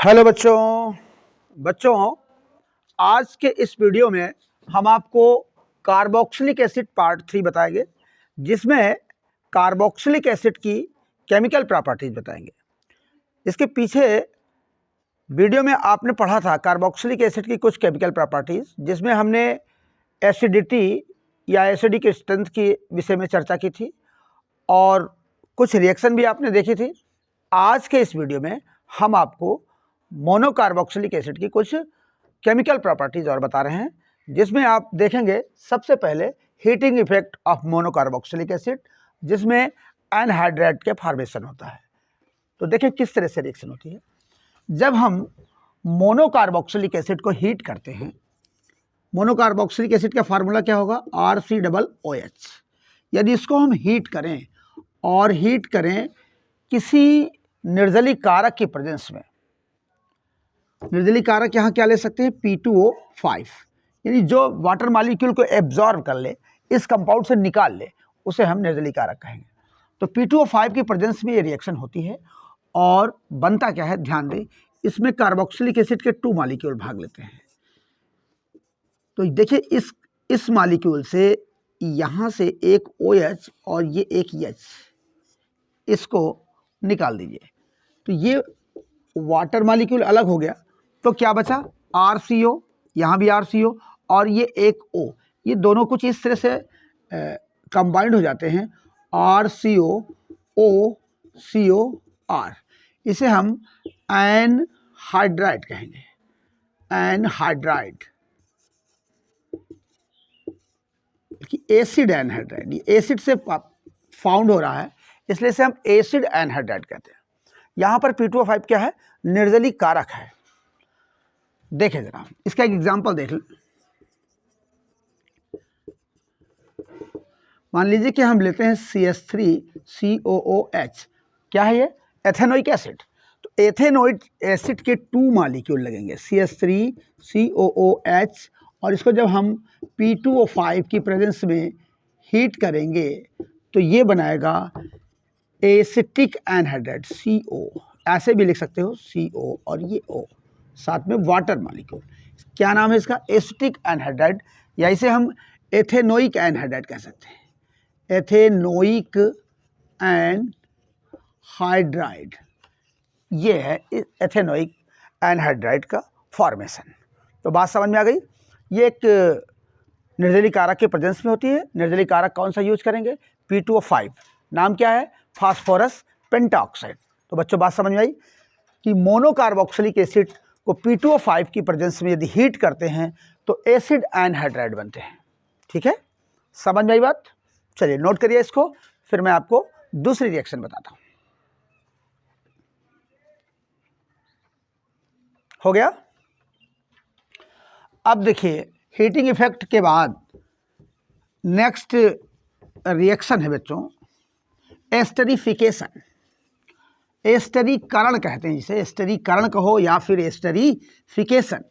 Hello बच्चों आज के इस वीडियो में हम आपको कार्बोक्सिलिक एसिड पार्ट 3 बताएंगे, जिसमें कार्बोक्सिलिक एसिड की केमिकल प्रॉपर्टीज बताएंगे। इसके पीछे वीडियो में आपने पढ़ा था कार्बोक्सिलिक एसिड की कुछ केमिकल प्रॉपर्टीज, जिसमें हमने एसिडिटी या एसिडिक स्ट्रेंथ के विषय में चर्चा की थी और कुछ रिएक्शन भी आपने देखी थी। आज के इस वीडियो में हम आपको मोनोकार्बोक्सिलिक एसिड की कुछ केमिकल प्रॉपर्टीज और बता रहे हैं, जिसमें आप देखेंगे सबसे पहले heating effect of monocarboxylic acid, जिसमें एनहाइड्राइड के फॉर्मेशन होता है। तो देखिए किस तरह से रिएक्शन होती है। जब हम मोनोकार्बोक्सिलिक एसिड को हीट करते हैं, मोनोकार्बोक्सिलिक एसिड का फार्मूला क्या होगा, RCOOH। यदि इसको हम हीट करें और हीट करें किसी निर्जलीय कारक की प्रेजेंस में, निर्जलीय कारक यहाँ क्या ले सकते हैं, P2O5, यानी जो वाटर मॉलिक्यूल को एब्जॉर्ब कर ले, इस कंपाउंड से निकाल ले, उसे हम निर्जलीय कारक कहेंगे। तो P2O5 की प्रेजेंस में ये रिएक्शन होती है और बनता क्या है, ध्यान दें, इसमें कार्बोक्सिलिक एसिड के 2 मॉलिक्यूल भाग लेते हैं। तो देखिए इस मॉलिक्यूल से यहाँ से एक OH और ये एक H, इसको निकाल दीजिए। तो ये वाटर मॉलिक्यूल अलग हो गया, तो क्या बचा, RCO, यहाँ भी RCO और ये एक O, ये दोनों कुछ इस तरह से कंबाइंड हो जाते हैं, RCOOCOR। इसे हम एनहाइड्राइड कहेंगे, एनहाइड्राइड, एसिड एनहाइड्राइड। ये एसिड से फाउंड हो रहा है, इसलिए से हम एसिड एनहाइड्राइड कहते हैं। यहाँ पर P2O5 क्या है, निर्जलीय कारक है। देखें जरा, इसका एक एग्जांपल देख लें। मान लीजिए कि हम लेते हैं CH3COOH, क्या है ये, एथेनोइक एसिड। तो एथेनोइक एसिड के 2 मॉलिक्यूल लगेंगे, CH3COOH, और इसको जब हम P2O5 की प्रेजेंस में हीट करेंगे तो ये बनाएगा एसिटिक एनहाइड्राइड, CO। ऐसे भी लिख सकते हो, CO और ये O, साथ में वाटर मॉलिक्यूल। क्या नाम है इसका, एसिटिक एनहाइड्राइड, या इसे हम एथेनोइक एनहाइड्राइड कह सकते हैं, एथेनोइक एनहाइड्राइड। ये है एथेनोइक एनहाइड्राइड का फॉर्मेशन। तो बात समझ में आ गई। ये एक निर्जलीय कारक के प्रेजेंस में होती है। निर्जलीय कारक कौन सा यूज करेंगे, P2O5, नाम क्या है, फास्फोरस पेंटाऑक्साइड। तो बच्चों बात समझ में आई कि मोनोकार्बोक्सिलिक एसिड को P2O5 की प्रेजेंस में यदि हीट करते हैं तो एसिड एनहाइड्राइड बनते हैं। ठीक है, समझ में आई बात। चलिए नोट करिए इसको, फिर मैं आपको दूसरी रिएक्शन बताता हूं। हो गया। अब देखिए हीटिंग इफेक्ट के बाद नेक्स्ट रिएक्शन है बच्चों, एस्टरीफिकेशन। एस्टरीकरण कहते हैं जिसे, एस्टरीकरण कहो या फिर एस्टरीफिकेशन।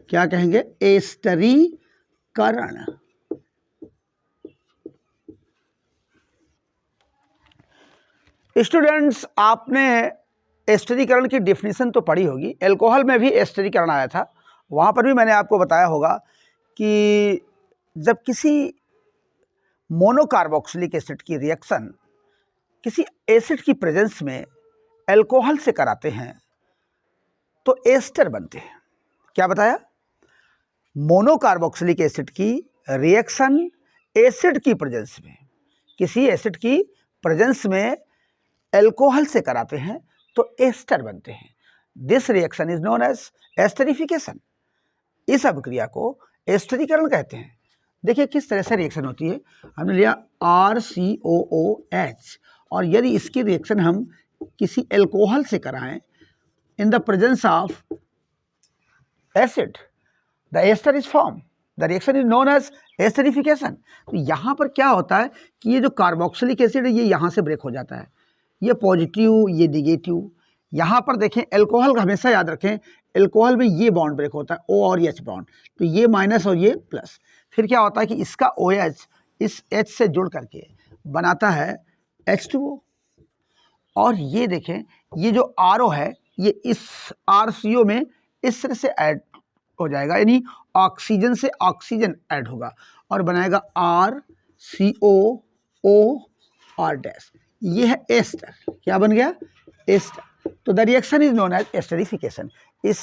क्या कहेंगे, एस्टरीकरण। स्टूडेंट्स, आपने एस्टरीकरण की डेफिनेशन तो पढ़ी होगी। एल्कोहल में भी एस्टरीकरण आया था, वहाँ पर भी मैंने आपको बताया होगा कि जब किसी मोनोकार्बोक्सिलिक एसिड की रिएक्शन किसी एसिड की प्रेजेंस में एल्कोहल से कराते हैं तो एस्टर बनते हैं। क्या बताया, मोनोकार्बोक्सिलिक एसिड की रिएक्शन एसिड की प्रेजेंस में, किसी एसिड की प्रेजेंस में एल्कोहल से कराते हैं तो एस्टर बनते हैं। This reaction is known as esterification. इस अभिक्रिया को एस्टरीकरण कहते हैं। देखिए किस तरह से रिएक्शन होती है। हमने लिया RCOOH, और यदि इसकी रिएक्शन हम किसी एल्कोहल से कराएं in the presence of acid, the ester is form, the reaction is known as esterification. तो यहाँ पर क्या होता है कि ये जो कार्बोक्सिलिक एसिड है ये यहाँ से ब्रेक हो जाता है, ये पॉजिटिव, ये निगेटिव। यहाँ पर देखें एल्कोहल का हमेशा याद रखें, एल्कोहल में ये बॉन्ड ब्रेक होता है O और H बॉन्ड, तो ये माइनस और ये प्लस। फिर क्या होता है कि इसका OH इस H से जुड़ करके बनाता है H2O, और ये देखें ये जो RO है ये इस RCO में इस तरह से ऐड हो जाएगा, यानी ऑक्सीजन से ऑक्सीजन ऐड होगा और बनाएगा RCOOR-। ये है एस्टर, क्या बन गया? एस्टर। तो the reaction is known as esterification. इस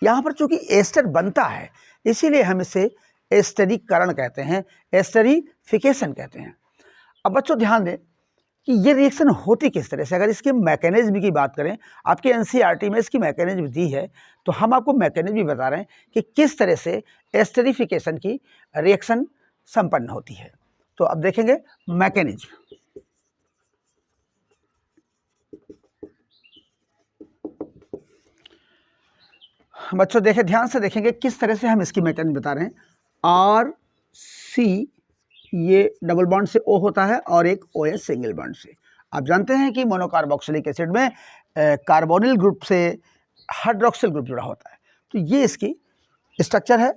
यहाँ पर चूंकि एस्टर बनता है इसीलिए हम इसे एस्टरीकरण कहते हैं, एस्टरीफिकेशन कहते हैं। अब बच्चों ध्यान दें कि ये रिएक्शन होती किस तरह से। अगर इसके मैकेनिज्म की बात करें, आपके एनसीईआरटी में इसकी मैकेनिज्म दी है, तो हम आपको मैकेनिज्म भी बता रहे हैं कि किस तरह से एस्टरीफिकेशन की रिएक्शन संपन्न होती है। तो अब देखेंगे मैकेनिज्म। बच्चों देखें, ध्यान से देखेंगे किस तरह से हम इसकी मैकेनिज्म बता रहे हैं। आर सी ये डबल बॉन्ड से O होता है और एक OH सिंगल बॉन्ड से। आप जानते हैं कि मोनोकार्बोक्सिलिक एसिड में कार्बोनिल ग्रुप से हाइड्रोक्सिल ग्रुप जुड़ा होता है। तो ये इसकी स्ट्रक्चर है।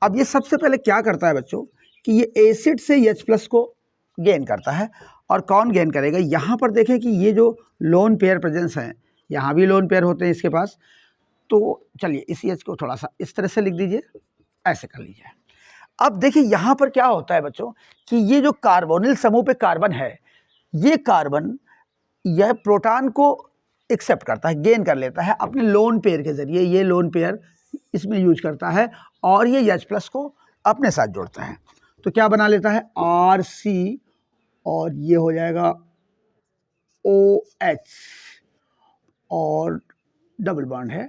अब ये सबसे पहले क्या करता है बच्चों कि ये एसिड से H+ को गेन करता है। और कौन गेन करेगा? यहाँ पर देखें कि ये जो लोन पेयर प्रेजेंस हैं, यहाँ भी लोन पेयर होते हैं इसके पास। तो चलिए इस H को थोड़ा सा इस तरह से लिख दीजिए, ऐसे कर लीजिए। अब देखिए यहाँ पर क्या होता है बच्चों कि ये जो कार्बोनिल समूह पे कार्बन है, ये कार्बन यह प्रोटॉन को एक्सेप्ट करता है, गेन कर लेता है अपने लोन पेयर के जरिए। ये लोन पेयर इसमें यूज करता है और ये H+ को अपने साथ जोड़ता है। तो क्या बना लेता है? RC और ये हो जाएगा OH और डबल बॉन्ड है,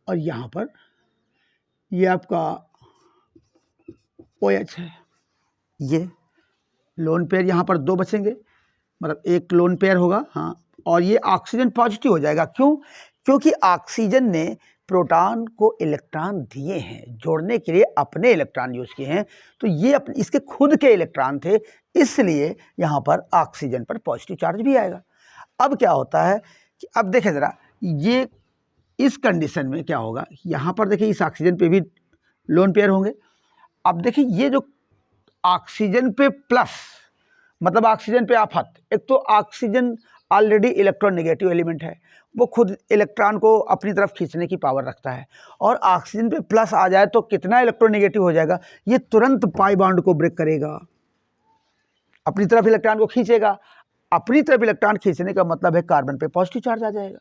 और यहाँ पर ये आपका OH है। ये लोन पेयर यहाँ पर 2 बचेंगे, मतलब एक लोन पेयर होगा, हाँ, और ये ऑक्सीजन पॉजिटिव हो जाएगा। क्यों? क्योंकि ऑक्सीजन ने प्रोटॉन को इलेक्ट्रॉन दिए हैं, जोड़ने के लिए अपने इलेक्ट्रॉन यूज किए हैं। तो ये अपने इसके खुद के इलेक्ट्रॉन थे, इसलिए यहाँ पर ऑक्सीजन पर पॉजिटिव चार्ज भी आएगा। अब क्या होता है कि अब देखें ज़रा, ये इस कंडीशन में क्या होगा, यहाँ पर देखिए इस ऑक्सीजन पे भी लोन पेयर होंगे। अब देखिए ये जो ऑक्सीजन पे प्लस, मतलब ऑक्सीजन पे आफत, एक तो ऑक्सीजन ऑलरेडी इलेक्ट्रोनेगेटिव एलिमेंट है, वो खुद इलेक्ट्रॉन को अपनी तरफ खींचने की पावर रखता है, और ऑक्सीजन पे प्लस आ जाए तो कितना इलेक्ट्रोनेगेटिव हो जाएगा, ये तुरंत पाई बॉन्ड को ब्रेक करेगा, अपनी तरफ इलेक्ट्रॉन को खींचेगा। अपनी तरफ इलेक्ट्रॉन खींचने का मतलब है कार्बन पे पॉजिटिव चार्ज आ जाएगा।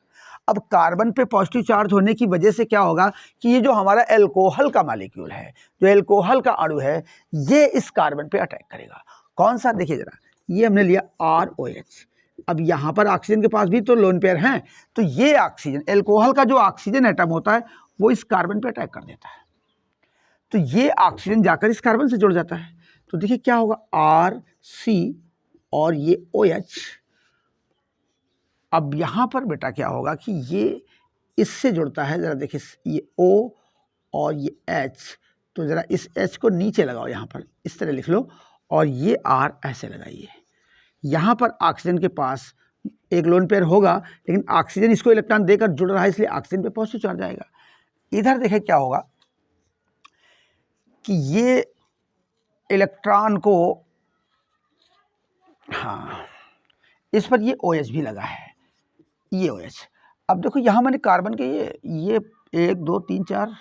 अब कार्बन पे पॉजिटिव चार्ज होने की वजह से क्या होगा कि ये जो हमारा एल्कोहल का मॉलिक्यूल है, जो एल्कोहल का अणु है, ये इस कार्बन पे अटैक करेगा। कौन सा? देखिए जरा, ये हमने लिया ROH। अब यहाँ पर ऑक्सीजन के पास भी तो लोन पेयर हैं, तो ये ऑक्सीजन, एल्कोहल का जो ऑक्सीजन एटम होता है वो इस कार्बन पे अटैक कर देता है, तो ये ऑक्सीजन जाकर इस कार्बन से जुड़ जाता है। तो देखिए क्या होगा, RC और ये OH। अब यहाँ पर बेटा क्या होगा कि ये इससे जुड़ता है, ज़रा देखिए ये O और ये H, तो ज़रा इस H को नीचे लगाओ, यहाँ पर इस तरह लिख लो, और ये R ऐसे लगाइए। यहाँ पर ऑक्सीजन के पास एक लोन पेयर होगा, लेकिन ऑक्सीजन इसको इलेक्ट्रॉन देकर जुड़ रहा है, इसलिए ऑक्सीजन पे पॉजिटिव चार्ज आएगा। इधर देखें क्या होगा कि ये इलेक्ट्रॉन को, हाँ, इस पर ये OH भी लगा है, ये OH। अब देखो यहाँ मैंने कार्बन के ये 1 2 3 4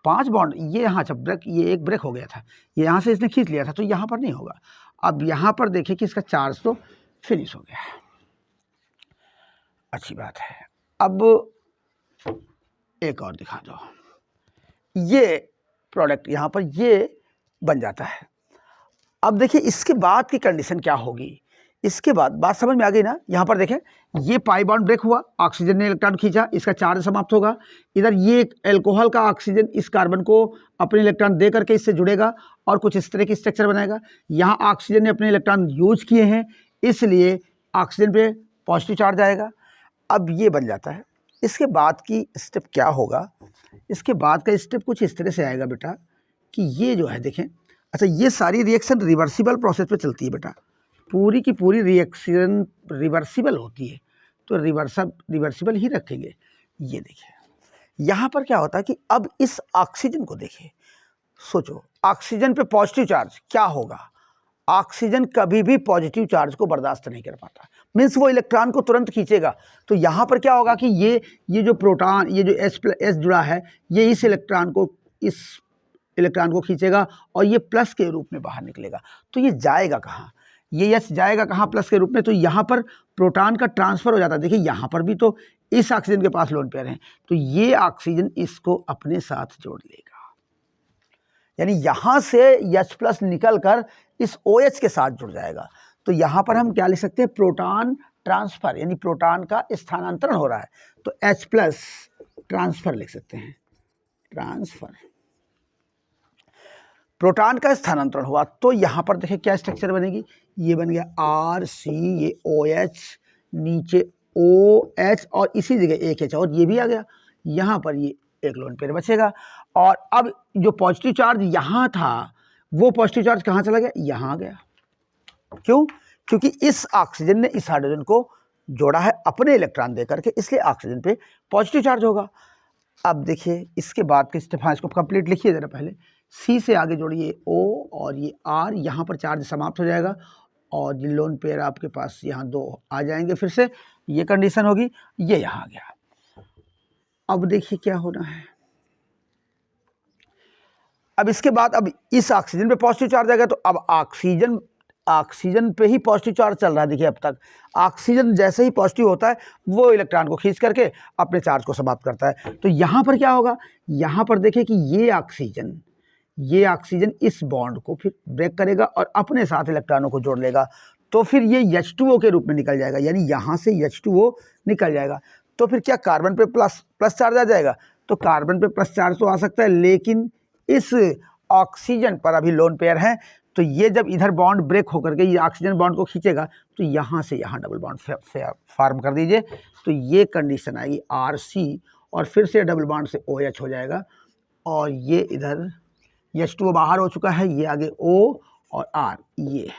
5 बॉन्ड, ये यहाँ जब ब्रेक, ये एक ब्रेक हो गया था, ये यहाँ से इसने खींच लिया था, तो यहाँ पर नहीं होगा। अब यहाँ पर देखिए कि इसका चार्ज तो फिनिश हो गया है, अच्छी बात है। अब एक और दिखा दो, ये प्रोडक्ट यहाँ पर ये बन जाता है। अब देखिए इसके बाद की कंडीशन क्या होगी, इसके बाद बात समझ में आ गई ना। यहाँ पर देखें ये पाई बॉन्ड ब्रेक हुआ, ऑक्सीजन ने इलेक्ट्रॉन खींचा, इसका चार्ज समाप्त होगा। इधर ये एल्कोहल का ऑक्सीजन इस कार्बन को अपने इलेक्ट्रॉन दे करके इससे जुड़ेगा और कुछ इस तरह की स्ट्रक्चर बनाएगा। यहाँ ऑक्सीजन ने अपने इलेक्ट्रॉन यूज किए हैं, इसलिए ऑक्सीजन पे पॉजिटिव चार्ज आएगा। अब ये बन जाता है। इसके बाद की स्टेप क्या होगा, इसके बाद का स्टेप कुछ इस तरह से आएगा बेटा कि ये जो है देखें, अच्छा ये सारी रिएक्शन रिवर्सिबल प्रोसेस पे चलती है बेटा, पूरी की पूरी रिएक्शन रिवर्सिबल होती है। तो रिवर्सिबल ही रखेंगे। ये देखिए यहाँ पर क्या होता है कि अब इस ऑक्सीजन को देखिए, सोचो ऑक्सीजन पे पॉजिटिव चार्ज क्या होगा, ऑक्सीजन कभी भी पॉजिटिव चार्ज को बर्दाश्त नहीं कर पाता, मीन्स वो इलेक्ट्रॉन को तुरंत खींचेगा। तो यहाँ पर क्या होगा कि ये जो प्रोटॉन, ये जो H जुड़ा है, ये इस इलेक्ट्रॉन को खींचेगा और ये प्लस के रूप में बाहर निकलेगा। तो ये जाएगा कहाँ, ये H जाएगा कहाँ, प्लस के रूप में। तो यहाँ पर प्रोटॉन का ट्रांसफर हो जाता है। देखिए यहाँ पर भी तो इस ऑक्सीजन के पास लोन पेयर हैं, तो ये ऑक्सीजन इसको अपने साथ जोड़ लेगा, यानी यहाँ से H+ निकल कर इस OH के साथ जुड़ जाएगा। तो यहाँ पर हम क्या लिख सकते हैं, प्रोटॉन ट्रांसफर, यानी प्रोटॉन का स्थानांतरण हो रहा है, तो H+ ट्रांसफर लिख सकते हैं, ट्रांसफर, प्रोटॉन का स्थानांतरण हुआ। तो यहाँ पर देखिए क्या स्ट्रक्चर बनेगी, ये बन गया RC, ये OH, नीचे OH और इसी जगह एक H और ये भी आ गया, यहाँ पर ये एक लोन पेयर बचेगा। और अब जो पॉजिटिव चार्ज यहाँ था वो पॉजिटिव चार्ज कहाँ चला गया, यहाँ आ गया। क्यों? क्योंकि इस ऑक्सीजन ने इस हाइड्रोजन को जोड़ा है अपने इलेक्ट्रॉन देकर के, इसलिए ऑक्सीजन पे पॉजिटिव चार्ज होगा। अब देखिए इसके बाद के स्टेप, हाँ इसको कंप्लीट लिखिए जरा पहले, C से आगे जोड़िए O और ये R, यहाँ पर चार्ज समाप्त हो जाएगा और ये लोन पेयर आपके पास यहाँ 2 आ जाएंगे, फिर से ये कंडीशन होगी, ये यहाँ आ गया। अब देखिए क्या होना है, अब इसके बाद अब इस ऑक्सीजन पे पॉजिटिव चार्ज आएगा, तो अब ऑक्सीजन पे ही पॉजिटिव चार्ज चल रहा है। देखिए अब तक ऑक्सीजन जैसे ही पॉजिटिव होता है वो इलेक्ट्रॉन को खींच करके अपने चार्ज को समाप्त करता है। तो यहाँ पर क्या होगा, यहाँ पर देखिए कि ये ऑक्सीजन इस बॉन्ड को फिर ब्रेक करेगा और अपने साथ इलेक्ट्रॉनों को जोड़ लेगा। तो फिर ये H2O के रूप में निकल जाएगा, यानी यहाँ से H2O निकल जाएगा। तो फिर क्या कार्बन पे प्लस चार्ज आ जाएगा, तो कार्बन पे प्लस चार्ज तो आ सकता है, लेकिन इस ऑक्सीजन पर अभी लोन पेयर है, तो ये जब इधर बॉन्ड ब्रेक होकर के ये ऑक्सीजन बॉन्ड को खींचेगा, तो यहाँ से यहाँ डबल बॉन्ड फॉर्म कर दीजिए। तो ये कंडीशन आएगी RC और फिर से डबल बॉन्ड से OH हो जाएगा और ये इधर H2O बाहर हो चुका है, ये आगे O और R, ये।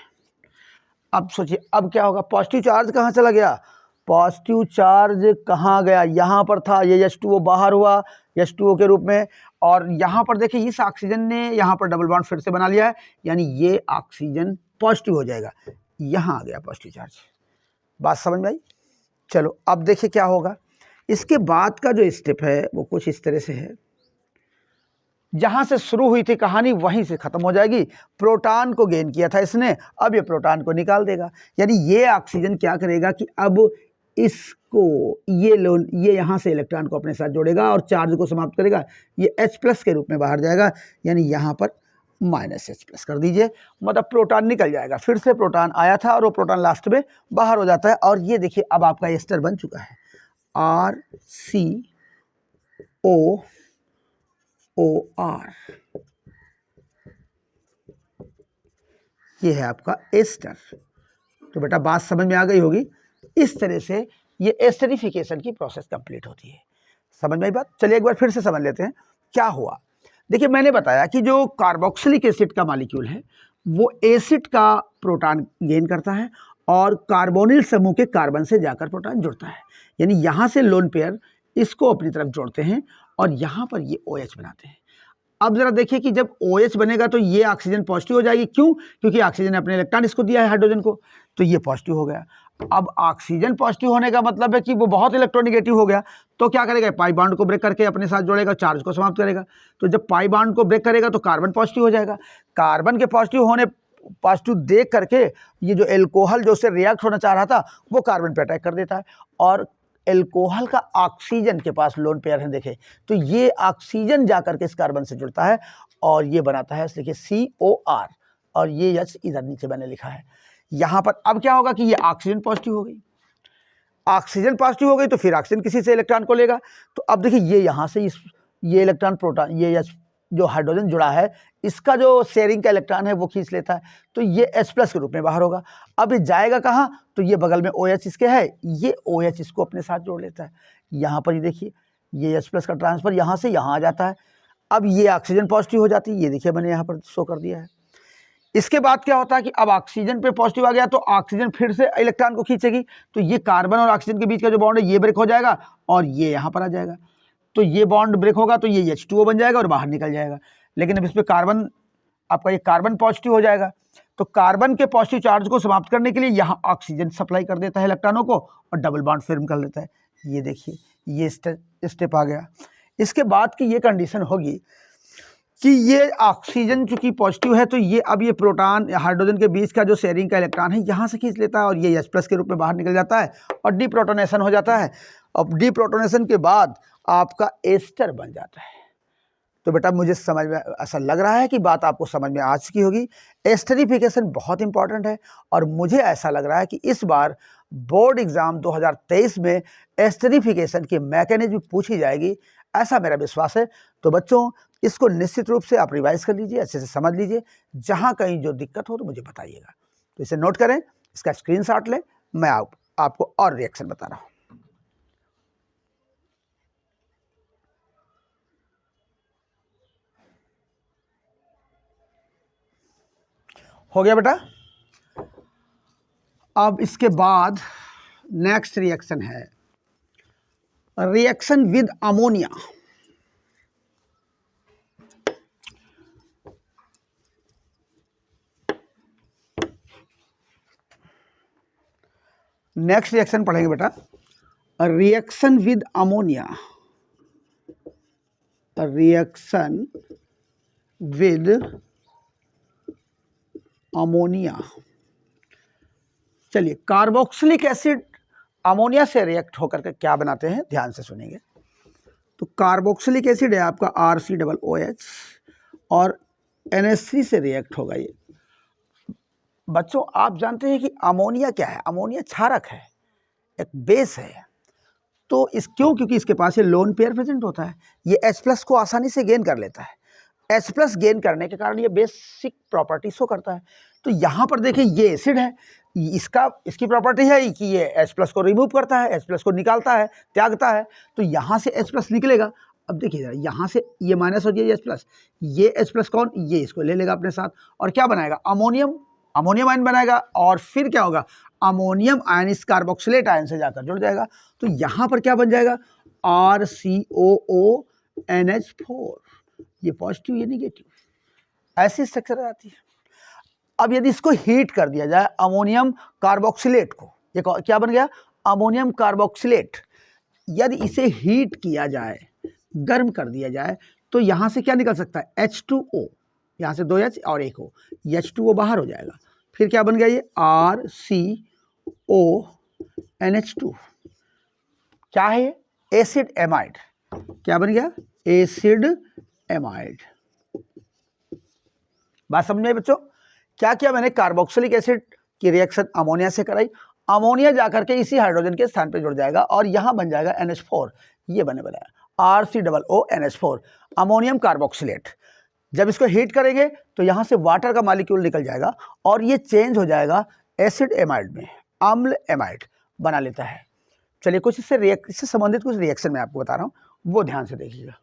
अब सोचिए अब क्या होगा, पॉजिटिव चार्ज कहाँ चला गया, पॉजिटिव चार्ज कहाँ गया, यहाँ पर था, ये H2O बाहर हुआ H2O के रूप में, और यहाँ पर देखिए इस ऑक्सीजन ने यहाँ पर डबल बॉन्ड फिर से बना लिया है, यानी ये ऑक्सीजन पॉजिटिव हो जाएगा, यहाँ आ गया पॉजिटिव चार्ज। बात समझ में आई? चलो अब देखिए क्या होगा, इसके बाद का जो स्टेप है वो कुछ इस तरह से है, जहाँ से शुरू हुई थी कहानी वहीं से ख़त्म हो जाएगी। प्रोटॉन को गेन किया था इसने, अब ये प्रोटॉन को निकाल देगा, यानी ये ऑक्सीजन क्या करेगा कि अब इसको ये यहाँ से इलेक्ट्रॉन को अपने साथ जोड़ेगा और चार्ज को समाप्त करेगा, ये H+ के रूप में बाहर जाएगा, यानी यहाँ पर -H+ कर दीजिए, मतलब प्रोटॉन निकल जाएगा। फिर से प्रोटॉन आया था और वो प्रोटॉन लास्ट में बाहर हो जाता है, और ये देखिए अब आपका एस्टर बन चुका है, RCOOR, ये है आपका एस्टर। तो बेटा बात समझ में आ गई होगी, इस तरह से ये एस्टरिफिकेशन की प्रोसेस कंप्लीट होती है। समझ में आई बात? चलिए एक बार फिर से समझ लेते हैं क्या हुआ। देखिए मैंने बताया कि जो कार्बोक्सिलिक एसिड का मॉलिक्यूल है वो एसिड का प्रोटॉन गेन करता है और कार्बोनिल समूह के कार्बन से जाकर प्रोटॉन जुड़ता है, यानी यहाँ से लोन पेयर इसको अपनी तरफ जोड़ते हैं और यहाँ पर ये OH बनाते हैं। अब जरा देखिए कि जब OH बनेगा तो ये ऑक्सीजन पॉजिटिव हो जाएगी, क्यों? क्योंकि ऑक्सीजन ने अपने इलेक्ट्रॉन इसको दिया है हाइड्रोजन को, तो ये पॉजिटिव हो गया। अब ऑक्सीजन पॉजिटिव होने का मतलब है कि वो बहुत इलेक्ट्रोनिगेटिव हो गया, तो क्या करेगा, पाई बॉन्ड को ब्रेक करके अपने साथ जोड़ेगा, चार्ज को समाप्त करेगा। तो जब पाई बॉन्ड को ब्रेक करेगा तो कार्बन पॉजिटिव हो जाएगा, कार्बन के पॉजिटिव देख करके ये जो एल्कोहल जो उससे रिएक्ट होना चाह रहा था वो कार्बन पे अटैक कर देता है, और एल्कोहल का ऑक्सीजन के पास लोन पेयर है, देखे तो ये ऑक्सीजन जाकर के इस कार्बन से जुड़ता है और ये बनाता है, देखिए COR, और ये H इधर नीचे मैंने लिखा है। यहाँ पर अब क्या होगा कि ये ऑक्सीजन पॉजिटिव हो गई, ऑक्सीजन पॉजिटिव हो गई तो फिर ऑक्सीजन किसी से इलेक्ट्रॉन को लेगा, तो अब देखिए ये यहाँ से ये इलेक्ट्रॉन प्रोटॉन, ये H जो हाइड्रोजन जुड़ा है इसका जो शेयरिंग का इलेक्ट्रॉन है वो खींच लेता है, तो ये H+ के रूप में बाहर होगा। अब ये जाएगा कहाँ, तो ये बगल में OH इसके है, ये OH इसको अपने साथ जोड़ लेता है। यहाँ पर ये देखिए ये H+ का ट्रांसफर यहाँ से यहाँ आ जाता है। अब ये ऑक्सीजन पॉजिटिव हो जाती है, ये देखिए मैंने यहाँ पर शो कर दिया है। इसके बाद क्या होता है कि अब ऑक्सीजन पे पॉजिटिव आ गया तो ऑक्सीजन फिर से इलेक्ट्रॉन को खींचेगी, तो ये कार्बन और ऑक्सीजन के बीच का जो बॉन्ड है ये ब्रेक हो जाएगा और ये यहाँ पर आ जाएगा, तो ये बॉन्ड ब्रेक होगा तो ये H2O बन जाएगा और बाहर निकल जाएगा। लेकिन अब इस पर कार्बन, आपका ये कार्बन पॉजिटिव हो जाएगा, तो कार्बन के पॉजिटिव चार्ज को समाप्त करने के लिए यहाँ ऑक्सीजन सप्लाई कर देता है इलेक्ट्रॉनों को और डबल बॉन्ड फॉर्म कर लेता है। ये देखिए ये स्टेप आ गया। इसके बाद की ये कंडीशन होगी कि ये ऑक्सीजन चूंकि पॉजिटिव है तो ये अब ये प्रोटॉन हाइड्रोजन के बीच का जो शेयरिंग का इलेक्ट्रॉन है यहाँ से खींच लेता है और ये H+ के रूप में बाहर निकल जाता है और डीप्रोटोनेशन हो जाता है। अब डीप्रोटोनेशन के बाद आपका एस्टर बन जाता है। तो बेटा मुझे समझ में ऐसा लग रहा है कि बात आपको समझ में आ चुकी होगी। एस्टरिफिकेशन बहुत इंपॉर्टेंट है और मुझे ऐसा लग रहा है कि इस बार बोर्ड एग्जाम 2023 में एस्टरिफिकेशन की मैकेनिज्म पूछी जाएगी, ऐसा मेरा विश्वास है। तो बच्चों इसको निश्चित रूप से आप रिवाइज कर लीजिए, अच्छे से समझ लीजिए, जहाँ कहीं जो दिक्कत हो तो मुझे बताइएगा। तो इसे नोट करें, इसका स्क्रीनशॉट लें, मैं आपको और रिएक्शन बता रहा हूँ। हो गया बेटा। अब इसके बाद नेक्स्ट रिएक्शन है reaction with ammonia. Next reaction पढ़ेंगे बेटा, reaction with ammonia. Reaction with ammonia. चलिए, कार्बोक्सिलिक एसिड अमोनिया से रिएक्ट होकर के क्या बनाते हैं, ध्यान से सुनेंगे। तो कार्बोक्सिलिक एसिड है आपका RCOOH और NH3 से रिएक्ट होगा ये। बच्चों आप जानते हैं कि अमोनिया क्या है? अमोनिया क्षारक है, एक बेस है। तो क्योंकि इसके पास ये लोन पेयर प्रेजेंट होता है, ये H+ को आसानी से गेन कर लेता है। H+ गेन करने के कारण ये बेसिक प्रॉपर्टी शो करता है। तो यहाँ पर देखिए ये एसिड है, इसकी प्रॉपर्टी है कि ये H+ को रिमूव करता है, H+ को निकालता है, त्यागता है। तो यहाँ से H+ निकलेगा। अब देखिए जरा, यहाँ से ये माइनस हो जाए H+, ये H+ कौन, ये इसको ले लेगा अपने साथ और क्या बनाएगा, अमोनियम आयन बनाएगा। और फिर क्या होगा, अमोनियम आयन इस कार्बोक्सिलेट आयन से जाकर जुड़ जाएगा। तो यहाँ पर क्या बन जाएगा, RCOONH4, ये पॉजिटिव ये निगेटिव, ऐसी स्ट्रक्चर आती है। अब यदि इसको हीट कर दिया जाए अमोनियम कार्बोक्सिलेट को, ये क्या बन गया, अमोनियम कार्बोक्सिलेट। यदि इसे हीट किया जाए, गर्म कर दिया जाए, तो यहाँ से क्या निकल सकता है, H2O, यहाँ से 2 H और 1 O, H2O बाहर हो जाएगा। फिर क्या बन गया ये RCONH2, क्या है ये, एसिड एमाइड। क्या बन गया, एसिड एमाइड। बात समझ में आई बच्चों? क्या किया मैंने, कार्बोक्सिलिक एसिड की रिएक्शन अमोनिया से कराई, अमोनिया जाकर के इसी हाइड्रोजन के स्थान पे जुड़ जाएगा और यहाँ बन जाएगा NH4, ये बने बनाया RCOONH4, अमोनियम कार्बोक्सिलेट। जब इसको हीट करेंगे तो यहाँ से वाटर का मॉलिक्यूल निकल जाएगा और ये चेंज हो जाएगा एसिड एमाइड में, अम्ल एमाइड बना लेता है। चलिए कुछ इससे संबंधित कुछ रिएक्शन मैं आपको बता रहा हूँ, वो ध्यान से देखिएगा।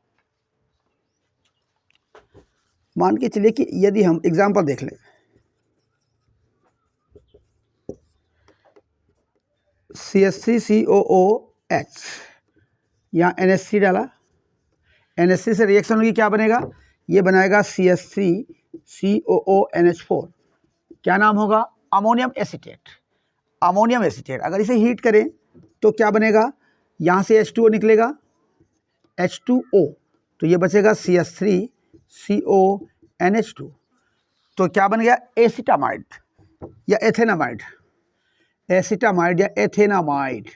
मान के चलिए कि यदि हम एग्जाम्पल देख लें, CH3COOH, यहाँ NH3 डाला, NH3 से रिएक्शन होगी, क्या बनेगा, ये बनाएगा CH3COONH4, क्या नाम होगा, अमोनियम एसीटेट। अमोनियम एसीटेट अगर इसे हीट करें तो क्या बनेगा, यहाँ से H2O निकलेगा, H2O, तो ये बचेगा CH3CONH2, तो क्या बन गया, एसिटामाइड या एथेनामाइड, एसिटामाइड या एथेनामाइड,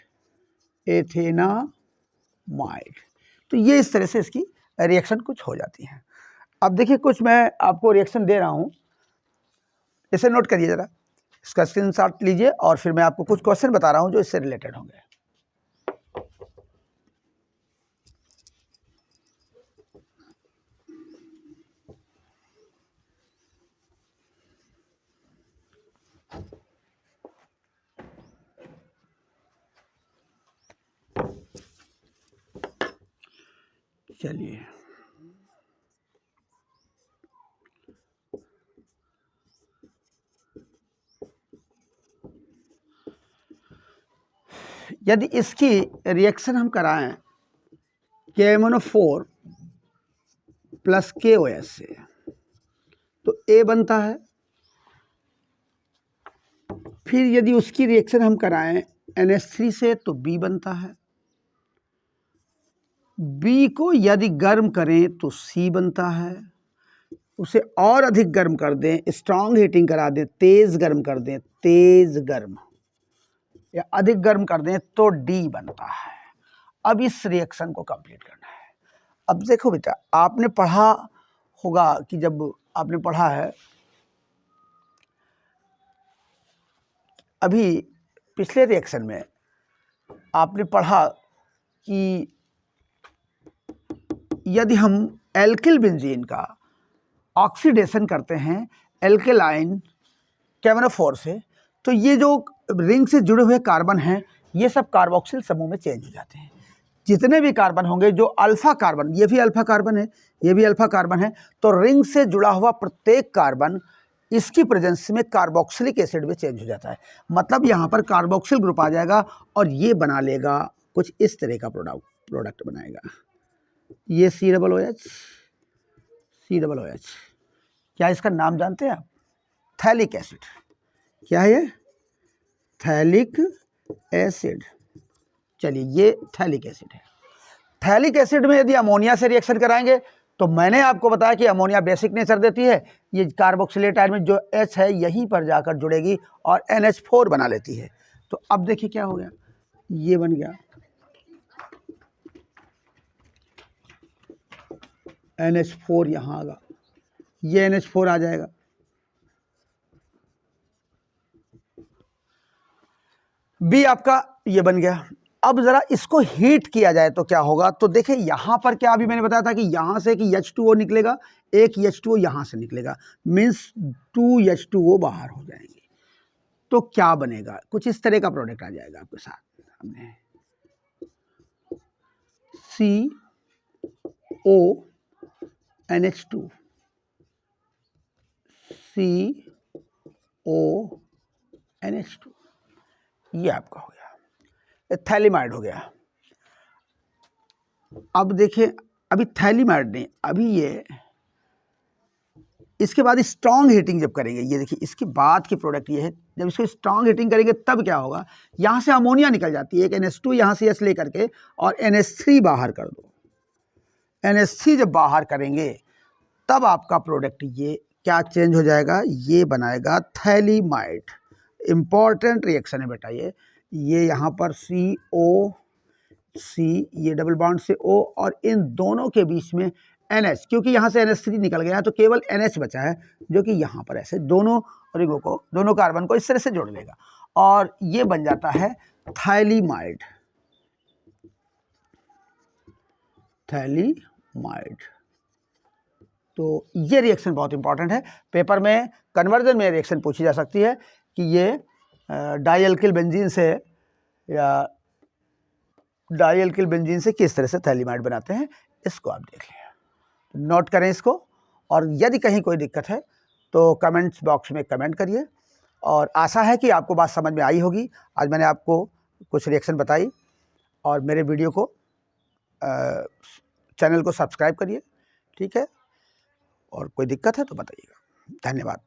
तो ये इस तरह से इसकी रिएक्शन कुछ हो जाती है। अब देखिए कुछ मैं आपको रिएक्शन दे रहा हूँ, इसे नोट करिए जरा, इसका स्क्रीनशॉट लीजिए और फिर मैं आपको कुछ क्वेश्चन बता रहा हूँ जो इससे रिलेटेड होंगे। चलिए यदि इसकी रिएक्शन हम कराएं KMnO4 प्लस KOH से तो A बनता है। फिर यदि उसकी रिएक्शन हम कराएं NH3 से तो B बनता है। B को यदि गर्म करें तो C बनता है। उसे और अधिक गर्म कर दें, स्ट्रॉन्ग हीटिंग करा दें, तेज गर्म कर दें, तेज गर्म या अधिक गर्म कर दें तो D बनता है। अब इस रिएक्शन को कंप्लीट करना है। अब देखो बेटा, आपने पढ़ा होगा कि जब आपने पढ़ा है अभी पिछले रिएक्शन में आपने पढ़ा कि यदि हम एल्किल बेंजीन का ऑक्सीडेशन करते हैं एल्केलाइन KMnO4 से तो ये जो रिंग से जुड़े हुए कार्बन हैं ये सब कार्बोक्सिल समूह में चेंज हो जाते हैं। जितने भी कार्बन होंगे जो अल्फा कार्बन, ये भी अल्फा कार्बन है, ये भी अल्फा कार्बन है, तो रिंग से जुड़ा हुआ प्रत्येक कार्बन इसकी प्रेजेंस में कार्बोक्सिलिक एसिड में चेंज हो जाता है। मतलब यहाँ पर कार्बोक्सिल ग्रुप आ जाएगा और ये बना लेगा कुछ इस तरह का प्रोडक्ट बनाएगा। ये COOH, COOH। क्या इसका नाम जानते हैं आप? Phthalic acid. क्या है ये? Phthalic acid. चलिए, ये थैलिक एसिड है। थैलिक एसिड में यदि अमोनिया से रिएक्शन कराएंगे तो मैंने आपको बताया कि अमोनिया बेसिक नेचर देती है। ये कार्बोक्सिलेट आयन में जो H है यहीं पर जाकर जुड़ेगी और NH4 बना लेती है। तो अब देखिए क्या हो गया, ये बन गया NH4, यहाँ आगा ये NH4 आ जाएगा। B आपका ये बन गया। अब जरा इसको हीट किया जाए तो क्या होगा, तो देखिए यहाँ पर क्या अभी मैंने बताया था कि यहाँ से कि H2O निकलेगा, एक H2O यहाँ से निकलेगा, मीन्स 2 H2O बाहर हो जाएंगे। तो क्या बनेगा, कुछ इस तरह का प्रोडक्ट आ जाएगा आपके साथ सामने। CONH2, CONH2, ये आपका हो गया, थैलिमाइड हो गया। अब देखिए, अभी थैलिमाइड नहीं, अभी ये इसके बाद स्ट्रॉन्ग हीटिंग जब करेंगे, ये देखिए इसके बाद की प्रोडक्ट ये है, जब इसको स्ट्रॉन्ग हीटिंग करेंगे तब क्या होगा, यहाँ से अमोनिया निकल जाती है, एक NH2 यहाँ से H ले करके और NH3 बाहर कर दो। NH3 जब बाहर करेंगे तब आपका प्रोडक्ट ये क्या चेंज हो जाएगा, ये बनाएगा थैलिमाइड। इंपॉर्टेंट रिएक्शन है बेटा ये यहाँ पर COC, ये डबल बॉन्ड से O और इन दोनों के बीच में NH, क्योंकि यहाँ से NH3 निकल गया है तो केवल NH बचा है जो कि यहाँ पर ऐसे दोनों रिंगों को, दोनों कार्बन को इस तरह से जोड़ लेगा और ये बन जाता है थैलिमाइड। थैलिमाइड। तो ये रिएक्शन बहुत इंपॉर्टेंट है, पेपर में कन्वर्जन में रिएक्शन पूछी जा सकती है कि ये डाइएल्किल बेंजीन से या डाइएल्किल बेंजीन से किस तरह से थैलिमाइड बनाते हैं, इसको आप देख लें, नोट करें इसको। और यदि कहीं कोई दिक्कत है तो कमेंट्स बॉक्स में कमेंट करिए। और आशा है कि आपको बात समझ में आई होगी। आज मैंने आपको कुछ रिएक्शन बताई और मेरे वीडियो को चैनल को सब्सक्राइब करिए, ठीक है, और कोई दिक्कत है तो बताइएगा। धन्यवाद।